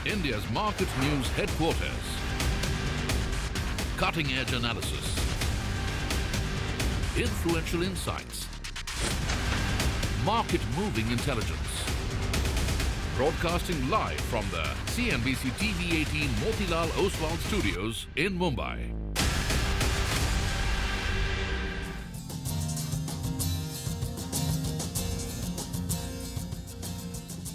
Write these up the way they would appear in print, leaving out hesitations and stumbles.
India's market news headquarters. Cutting-edge analysis. Influential insights. Market-moving intelligence. Broadcasting live from the CNBC TV18 Motilal Oswal studios in Mumbai.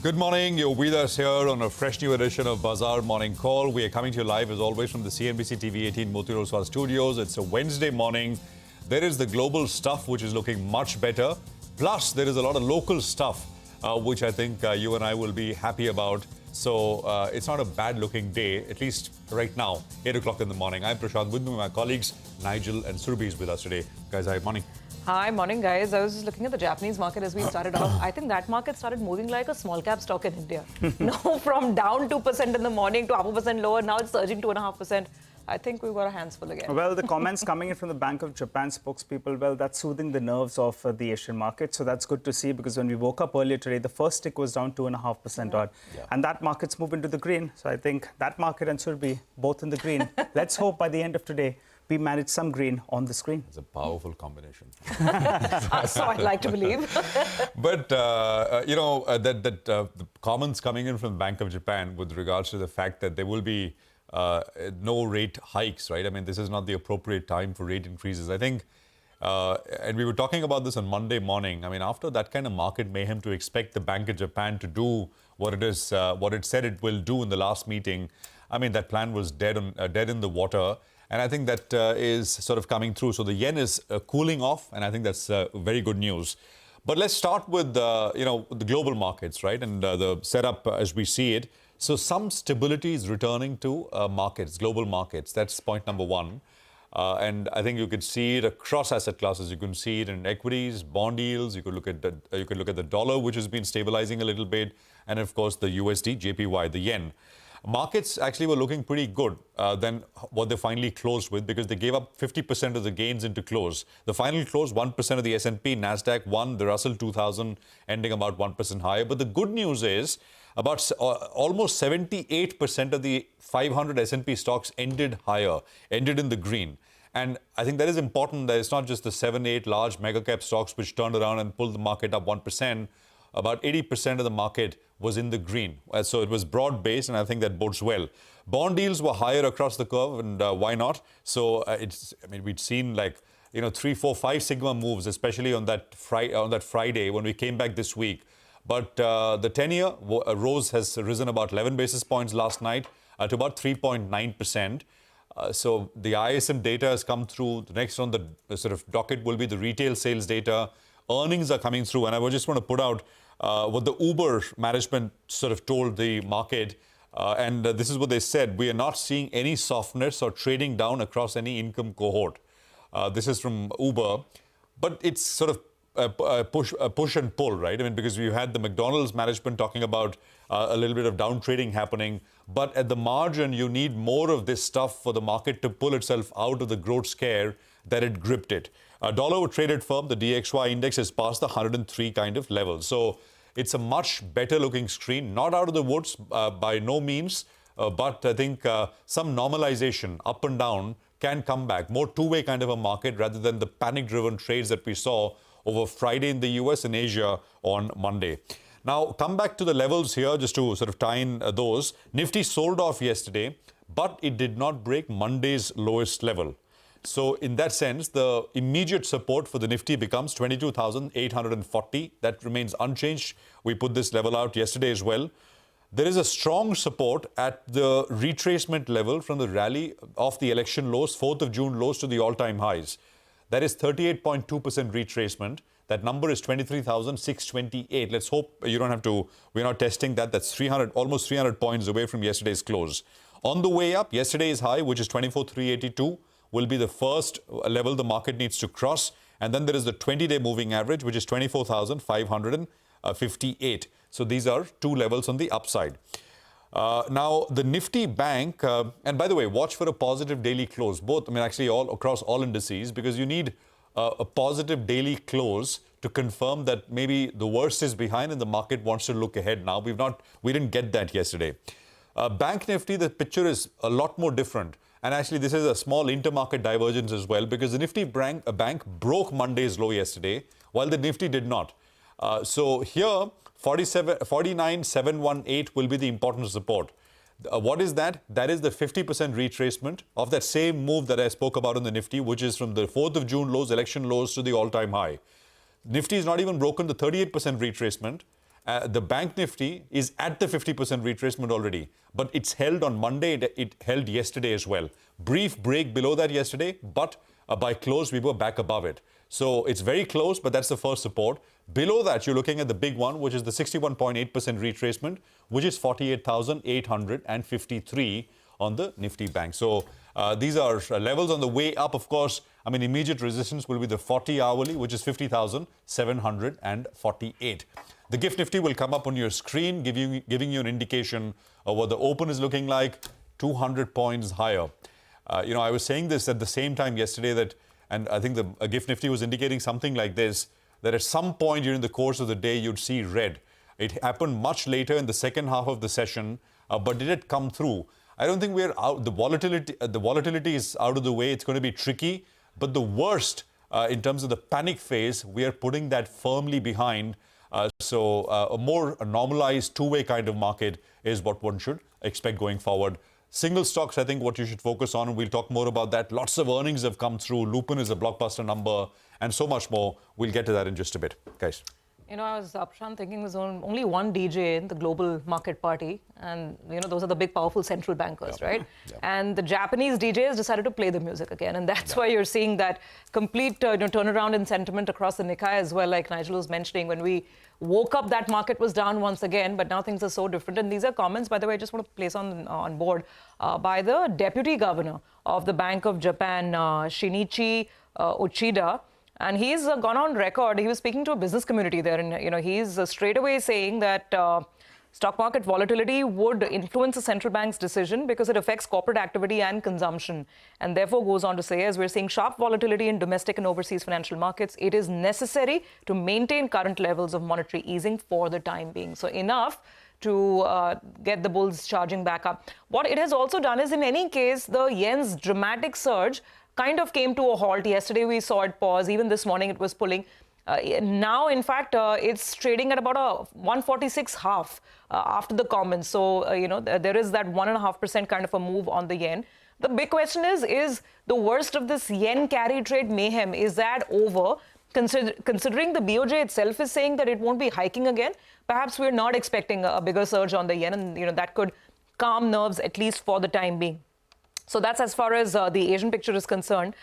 Good morning. You're with us here on a fresh new edition of Bazaar Morning Call. We are coming to you live as always from the CNBC TV18 Motilal Oswal studios. It's a Wednesday morning. There is the global stuff which is looking much better. Plus, there is a lot of local stuff which I think you and I will be happy about. So it's not a bad-looking day, at least right now, 8 o'clock in the morning. I'm Prashant. With me, my colleagues Nigel and Surabhi is with us today. Guys, hi, morning. Hi, morning, guys. I was just looking at the Japanese market as we started off. I think that market started moving like a small cap stock in India. From down 2% in the morning to 0.5% lower. Now it's surging 2.5%. I think we've got our hands full again. Well, the comments coming in from the Bank of Japan spokespeople, well, that's soothing the nerves of the Asian market. So that's good to see, because when we woke up earlier today, the first tick was down 2.5% odd. Yeah. And that market's moved into the green. So I think that market and Surabhi both in the green. Let's hope by the end of today, we manage some green on the screen. It's a powerful combination. So I'd like to believe. But, the comments coming in from Bank of Japan with regards to the fact that there will be no rate hikes, right? I mean, this is not the appropriate time for rate increases. I think, and we were talking about this on Monday morning. I mean, after that kind of market mayhem, to expect the Bank of Japan to do what it is, what it said it will do in the last meeting, I mean, that plan was dead in the water. And I think that is sort of coming through. So the yen is cooling off, and I think that's very good news. But let's start with, the global markets, right? And the setup as we see it. So some stability is returning to markets, global markets. That's point number one. And I think you could see it across asset classes. You can see it in equities, bond yields. You could look at the dollar, which has been stabilizing a little bit, and of course the USD, JPY, the yen. Markets actually were looking pretty good than what they finally closed with, because they gave up 50% of the gains into close. The final close, 1% of the S&P, Nasdaq 1, the Russell 2000 ending about 1% higher. But the good news is about almost 78% of the 500 S&P stocks ended higher, ended in the green. And I think that is important, that it's not just the 7-8 large mega cap stocks which turned around and pulled the market up 1%. About 80% of the market was in the green. So it was broad-based, and I think that bodes well. Bond yields were higher across the curve, and why not? So we'd seen 3, 4, 5 sigma moves, especially on that Friday when we came back this week. But the 10-year has risen about 11 basis points last night to about 3.9%. So the ISM data has come through. The next on the sort of docket will be the retail sales data. Earnings are coming through, and I just want to put out what the Uber management sort of told the market, and this is what they said: we are not seeing any softness or trading down across any income cohort. This is from Uber, but it's sort of push and pull, right? I mean, because you had the McDonald's management talking about a little bit of down trading happening, but at the margin, you need more of this stuff for the market to pull itself out of the growth scare that it gripped it. Dollar traded firm, the DXY index has passed the 103 kind of level. So it's a much better looking screen, not out of the woods by no means, but I think some normalization up and down can come back. More two-way kind of a market rather than the panic-driven trades that we saw over Friday in the US and Asia on Monday. Now, come back to the levels here just to sort of tie in those. Nifty sold off yesterday, but it did not break Monday's lowest level. So in that sense, the immediate support for the Nifty becomes 22,840. That remains unchanged. We put this level out yesterday as well. There is a strong support at the retracement level from the rally of the election lows, 4th of June lows to the all-time highs. That is 38.2% retracement. That number is 23,628. Let's hope you don't have to, we're not testing that. That's almost 300 points away from yesterday's close. On the way up, yesterday's high, which is 24,382. Will be the first level the market needs to cross. And then there is the 20-day moving average, which is 24,558. So these are two levels on the upside. Now, the Nifty Bank, and by the way, watch for a positive daily close, both, actually all across all indices, because you need a positive daily close to confirm that maybe the worst is behind and the market wants to look ahead now. We didn't get that yesterday. Bank Nifty, the picture is a lot more different. And actually, this is a small intermarket divergence as well, because the Nifty bank broke Monday's low yesterday, while the Nifty did not. So here, 49,718 will be the important support. What is that? That is the 50% retracement of that same move that I spoke about in the Nifty, which is from the 4th of June lows, election lows, to the all-time high. Nifty is not even broken the 38% retracement. The Bank Nifty is at the 50% retracement already, but it's held on Monday. It held yesterday as well. Brief break below that yesterday, but by close, we were back above it. So it's very close, but that's the first support. Below that, you're looking at the big one, which is the 61.8% retracement, which is 48,853 on the Nifty Bank. So these are levels on the way up. Of course, I mean, immediate resistance will be the 40 hourly, which is 50,748. The GIFT Nifty will come up on your screen, giving you an indication of what the open is looking like, 200 points higher. I was saying this at the same time yesterday that, and I think the GIFT Nifty was indicating something like this, that at some point during the course of the day, you'd see red. It happened much later in the second half of the session, but did it come through? I don't think we're out. The volatility is out of the way. It's going to be tricky, but the worst in terms of the panic phase, we are putting that firmly behind. So a more normalized two-way kind of market is what one should expect going forward. Single stocks, I think, what you should focus on, and we'll talk more about that. Lots of earnings have come through. Lupin is a blockbuster number, and so much more. We'll get to that in just a bit. Guys. I was, Prashant, thinking there's only one DJ in the global market party. And, those are the big, powerful central bankers, right? Yep. And the Japanese DJs decided to play the music again. And that's why you're seeing that complete turnaround in sentiment across the Nikkei as well, like Nigel was mentioning. When we woke up, that market was down once again. But now things are so different. And these are comments, by the way, I just want to place on board by the deputy governor of the Bank of Japan, Shinichi Uchida. And he's gone on record. He was speaking to a business community there, and he's straight away saying that stock market volatility would influence the central bank's decision because it affects corporate activity and consumption, and therefore goes on to say, as we're seeing sharp volatility in domestic and overseas financial markets, it is necessary to maintain current levels of monetary easing for the time being. So enough to get the bulls charging back up. What it has also done is, in any case, the yen's dramatic surge kind of came to a halt. Yesterday we saw it pause. Even this morning it was pulling. Now, in fact, it's trading at about a 146.5 after the comments. So, there is that 1.5% kind of a move on the yen. The big question is the worst of this yen carry trade mayhem, is that over? Considering the BOJ itself is saying that it won't be hiking again, perhaps we're not expecting a bigger surge on the yen, and that could calm nerves, at least for the time being. So that's as far as the Asian picture is concerned.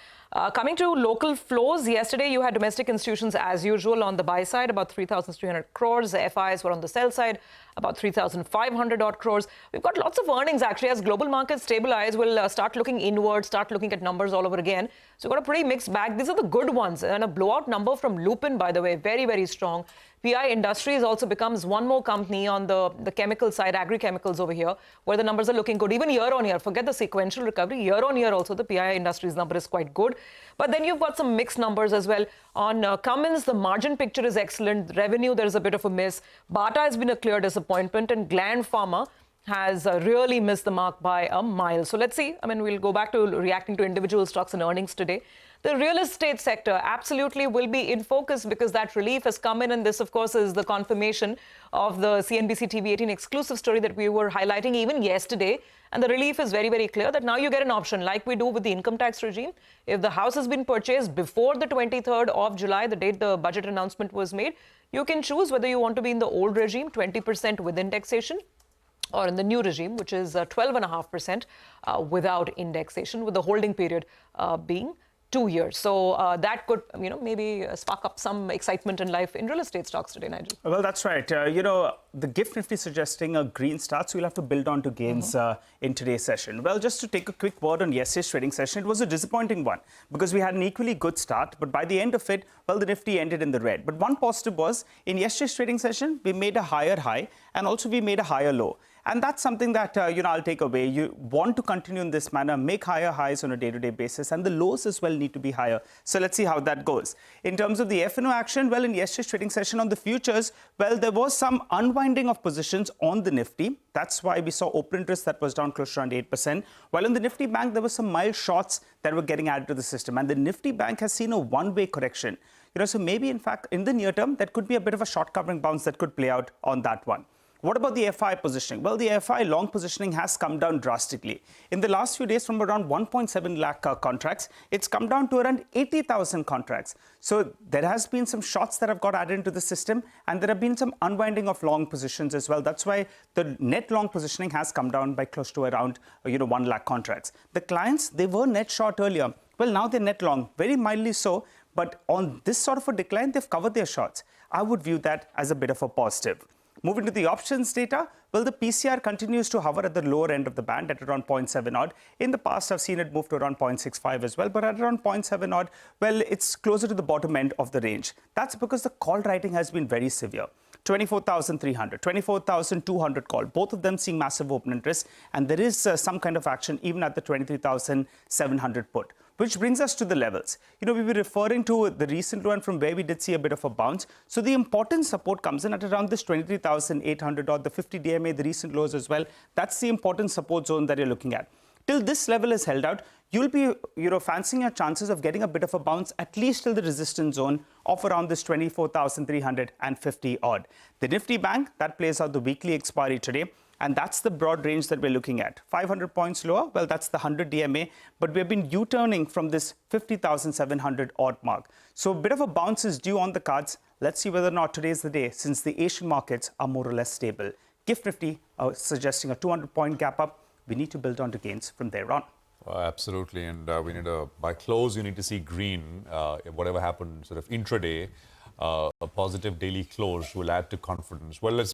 Coming to local flows, yesterday you had domestic institutions as usual on the buy side, about 3,300 crores. The FIs were on the sell side, about 3,500 odd crores. We've got lots of earnings actually. As global markets stabilize, we'll start looking inward, start looking at numbers all over again. So we've got a pretty mixed bag. These are the good ones. And a blowout number from Lupin, by the way, very, very strong. PI Industries also becomes one more company on the chemical side, agri-chemicals over here, where the numbers are looking good. Even year on year, forget the sequential recovery, year on year also the PI Industries number is quite good. But then you've got some mixed numbers as well. On Cummins, the margin picture is excellent. Revenue, there's a bit of a miss. Bata has been a clear disappointment, and Gland Pharma has really missed the mark by a mile. So let's see. I mean, we'll go back to reacting to individual stocks and earnings today. The real estate sector absolutely will be in focus because that relief has come in, and this, of course, is the confirmation of the CNBC TV18 exclusive story that we were highlighting even yesterday. And the relief is very, very clear that now you get an option like we do with the income tax regime. If the house has been purchased before the 23rd of July, the date the budget announcement was made, you can choose whether you want to be in the old regime, 20% with indexation, or in the new regime, which is 12.5% without indexation, with the holding period being 2 years. So that could, maybe spark up some excitement in life in real estate stocks today, Nigel. Well, that's right. The GIFT Nifty suggesting a green start, so we'll have to build on to gains in today's session. Well, just to take a quick word on yesterday's trading session, it was a disappointing one because we had an equally good start, but by the end of it, well, the Nifty ended in the red. But one positive was, in yesterday's trading session, we made a higher high and also we made a higher low. And that's something that, I'll take away. You want to continue in this manner, make higher highs on a day-to-day basis, and the lows as well need to be higher. So let's see how that goes. In terms of the F&O action, well, in yesterday's trading session on the futures, well, there was some unwind unwinding of positions on the Nifty. That's why we saw open interest that was down close to around 8%. While on the Nifty Bank, there were some mild shorts that were getting added to the system. And the Nifty Bank has seen a one-way correction. So maybe, in fact, in the near term, that could be a bit of a short covering bounce that could play out on that one. What about the FI positioning? Well, the FI long positioning has come down drastically. In the last few days, from around 1.7 lakh contracts, it's come down to around 80,000 contracts. So there has been some shorts that have got added into the system, and there have been some unwinding of long positions as well. That's why the net long positioning has come down by close to around 1 lakh contracts. The clients, they were net short earlier. Well, now they're net long, very mildly so. But on this sort of a decline, they've covered their shorts. I would view that as a bit of a positive. Moving to the options data, well, the PCR continues to hover at the lower end of the band at around 0.7 odd. In the past, I've seen it move to around 0.65 as well, but at around 0.7 odd, well, it's closer to the bottom end of the range. That's because the call writing has been very severe. 24,300, 24,200 call, both of them seeing massive open interest, and there is some kind of action even at the 23,700 put. Which brings us to the levels. We were referring to the recent one from where we did see a bit of a bounce. So the important support comes in at around this 23,800 or the 50 DMA, the recent lows as well. That's the important support zone that you're looking at. Till this level is held out, you'll be fancying your chances of getting a bit of a bounce at least till the resistance zone of around this 24,350 odd. The Nifty Bank, that plays out the weekly expiry today. And that's the broad range that we're looking at. 500 points lower, well, that's the 100 DMA, but we've been U-turning from this 50,700 odd mark. So a bit of a bounce is due on the cards. Let's see whether or not today is the day, since the Asian markets are more or less stable. Gift Nifty suggesting a 200-point gap up. We need to build on to gains from there on. Absolutely, and we need by close, you need to see green. Whatever happened sort of intraday, a positive daily close will add to confidence. Well, let's